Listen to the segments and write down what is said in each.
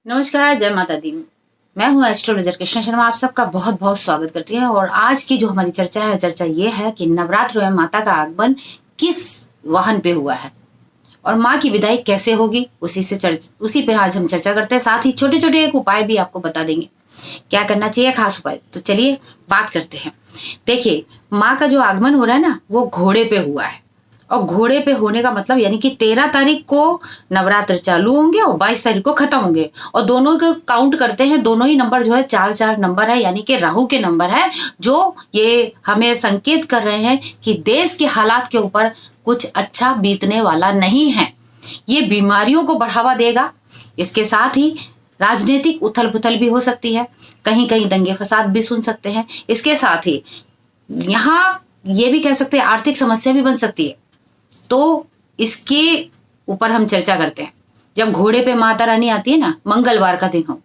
नमस्कार, जय माता दी। मैं हूँ एस्ट्रोलॉजर कृष्णा शर्मा। आप सबका बहुत बहुत स्वागत करती है। और आज की जो हमारी चर्चा ये है कि नवरात्र में माता का आगमन किस वाहन पे हुआ है और माँ की विदाई कैसे होगी, उसी पे आज हम चर्चा करते हैं। साथ ही छोटे छोटे एक उपाय भी आपको बता देंगे क्या करना चाहिए, खास उपाय। तो चलिए बात करते हैं। देखिए, माँ का जो आगमन हो रहा है ना, वो घोड़े पे हुआ है। और घोड़े पे होने का मतलब यानी कि 13 तारीख को नवरात्र चालू होंगे और 22 तारीख को खत्म होंगे। और दोनों को काउंट करते हैं, दोनों ही नंबर जो है 4-4 नंबर है, यानी कि राहु के नंबर है, जो ये हमें संकेत कर रहे हैं कि देश के हालात के ऊपर कुछ अच्छा बीतने वाला नहीं है। ये बीमारियों को बढ़ावा देगा। इसके साथ ही राजनीतिक उथल पुथल भी हो सकती है, कहीं कहीं दंगे फसाद भी सुन सकते हैं। इसके साथ ही यहाँ ये भी कह सकते हैं आर्थिक समस्या भी बन सकती है। तो इसके ऊपर हम चर्चा करते हैं। जब घोड़े पे माता रानी आती है ना, मंगलवार का दिन हो,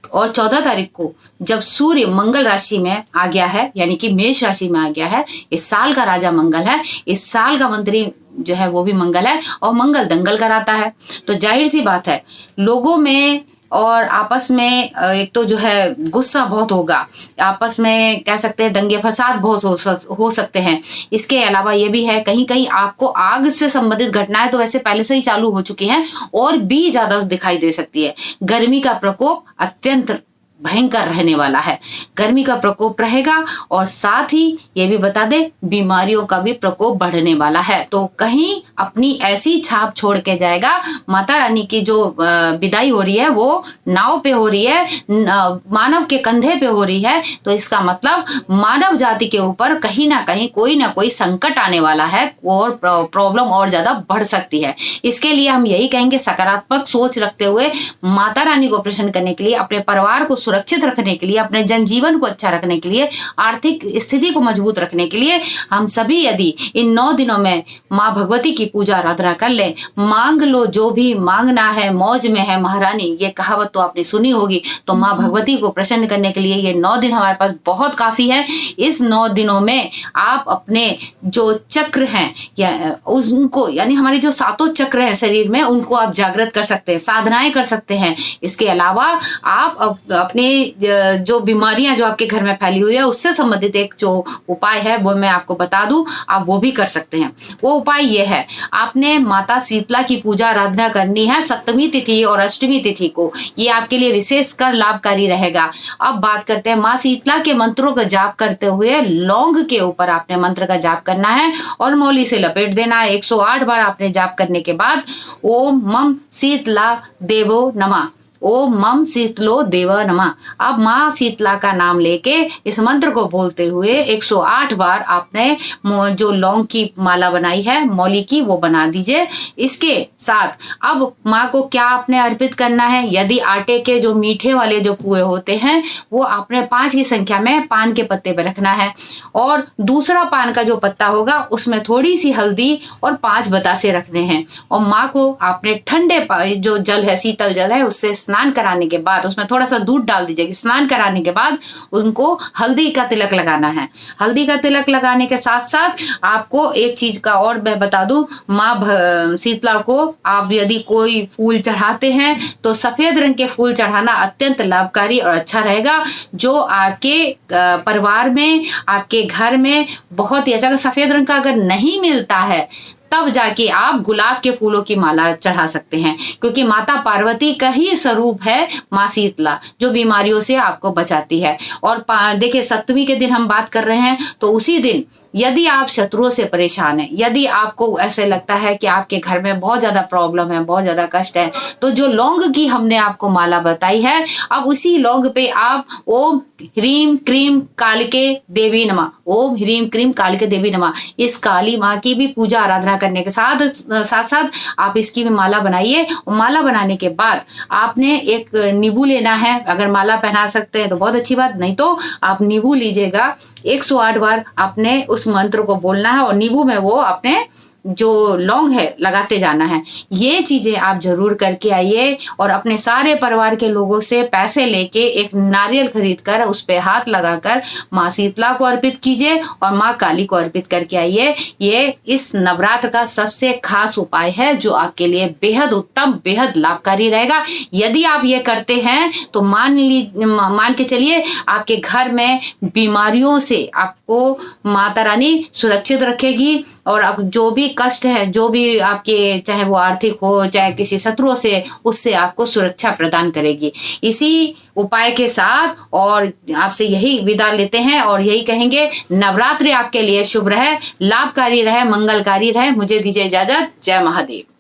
और 14 तारीख को जब सूर्य मंगल राशि में आ गया है, यानी कि मेष राशि में आ गया है। इस साल का राजा मंगल है, इस साल का मंत्री जो है वो भी मंगल है, और मंगल दंगल कराता है। तो जाहिर सी बात है, लोगों में और आपस में एक तो जो है गुस्सा बहुत होगा, आपस में कह सकते हैं दंगे फसाद बहुत हो सकते हैं। इसके अलावा ये भी है, कहीं कहीं आपको आग से संबंधित घटनाएं तो वैसे पहले से ही चालू हो चुकी हैं और भी ज्यादा दिखाई दे सकती है। गर्मी का प्रकोप अत्यंत भयंकर रहने वाला है, गर्मी का प्रकोप रहेगा। और साथ ही ये भी बता दे, बीमारियों का भी प्रकोप बढ़ने वाला है। तो कहीं अपनी ऐसी छाप छोड़ के जाएगा। माता रानी की जो विदाई हो रही है वो नाव पे हो रही है, मानव के कंधे पे हो रही है। तो इसका मतलब मानव जाति के ऊपर कहीं ना कहीं कोई ना कोई संकट आने वाला है और प्रॉब्लम और ज्यादा बढ़ सकती है। इसके लिए हम यही कहेंगे, सकारात्मक सोच रखते हुए माता रानी को प्रसन्न करने के लिए, अपने परिवार को सुरक्षित रखने के लिए, अपने जनजीवन को अच्छा रखने के लिए, आर्थिक स्थिति को मजबूत रखने के लिए हम सभी यदि इन 9 दिनों में माँ भगवती की पूजा आराधना कर ले, मांग लो जो भी मांगना है, मौज में है महारानी, ये कहावत तो आपने सुनी होगी। तो माँ भगवती को प्रसन्न करने के लिए ये 9 दिन हमारे पास बहुत काफी है। इस 9 दिनों में आप अपने जो चक्र हैं या उनको, यानी हमारे जो 7 चक्र हैं शरीर में, उनको आप जागृत कर सकते हैं, साधनाएं कर सकते हैं। इसके अलावा आप अपने जो बीमारियां जो आपके घर में फैली हुई है उससे संबंधित एक जो उपाय है वो मैं आपको बता दूं, आप वो भी कर सकते हैं। वो उपाय ये है, आपने माता शीतला की पूजा आराधना करनी है 7वीं तिथि और 8वीं तिथि को। ये आपके लिए विशेषकर लाभकारी रहेगा। अब बात करते हैं माँ शीतला के मंत्रों का जाप करते हुए लौंग के ऊपर आपने मंत्र का जाप करना है और मौली से लपेट देना है। 108 बार आपने जाप करने के बाद ओम मम शीतला देवो नमः, ओम मम शीतलो देव नमः। अब माँ शीतला का नाम लेके इस मंत्र को बोलते हुए 108 बार आपने जो लौंग की माला बनाई है मौली की, वो बना दीजिए। इसके साथ अब माँ को क्या आपने अर्पित करना है, यदि आटे के जो मीठे वाले जो पुए होते हैं वो आपने 5 की संख्या में पान के पत्ते पे रखना है, और दूसरा पान का जो पत्ता होगा उसमें थोड़ी सी हल्दी और 5 बतासे रखने हैं। और माँ को आपने ठंडे जो जल है, शीतल जल है, उससे स्नान कराने के बाद उसमें थोड़ा सा दूध डाल दीजिए। स्नान कराने के बाद उनको हल्दी का तिलक लगाना है। हल्दी का तिलक लगाने के साथ साथ आपको एक चीज का और मैं बता दूं, माँ शीतला को आप यदि कोई फूल चढ़ाते हैं तो सफेद रंग के फूल चढ़ाना अत्यंत लाभकारी और अच्छा रहेगा। जो आपके परिवार में, आपके घर में बहुत ही अच्छा, सफेद रंग का अगर नहीं मिलता है तब जाके आप गुलाब के फूलों की माला चढ़ा सकते हैं, क्योंकि माता पार्वती का ही स्वरूप है माँ शीतला, जो बीमारियों से आपको बचाती है। और देखिए 7वीं के दिन हम बात कर रहे हैं, तो उसी दिन यदि आप शत्रुओं से परेशान हैं, यदि आपको ऐसे लगता है कि आपके घर में बहुत ज्यादा प्रॉब्लम है, बहुत ज्यादा कष्ट है, तो जो लौंग की हमने आपको माला बताई है, अब उसी लौंग पे आप ओम ह्रीम क्रीम कालिके देवी नमः, ओम ह्रीम क्रीम कालिके देवी नमः, इस काली माँ की भी पूजा आराधना करने के साथ साथ आप इसकी भी माला बनाइए। और माला बनाने के बाद आपने एक नींबू लेना है, अगर माला पहना सकते हैं तो बहुत अच्छी बात, नहीं तो आप नींबू लीजिएगा। 108 बार आपने उस मंत्र को बोलना है और नींबू में वो आपने जो लौंग है लगाते जाना है। ये चीजें आप जरूर करके आइए और अपने सारे परिवार के लोगों से पैसे लेके एक नारियल खरीद कर उस पे हाथ लगाकर माँ शीतला को अर्पित कीजिए और माँ काली को अर्पित करके आइए। ये इस नवरात्र का सबसे खास उपाय है जो आपके लिए बेहद उत्तम, बेहद लाभकारी रहेगा। यदि आप ये करते हैं तो मान के चलिए आपके घर में बीमारियों से आपको माता रानी सुरक्षित रखेगी और जो भी कष्ट है, जो भी आपके चाहे वो आर्थिक हो चाहे किसी शत्रुओं से, उससे आपको सुरक्षा प्रदान करेगी। इसी उपाय के साथ और आपसे यही विदा लेते हैं और यही कहेंगे, नवरात्रि आपके लिए शुभ रहे, लाभकारी रहे, मंगलकारी रहे। मुझे दीजिए इजाजत। जय महादेव।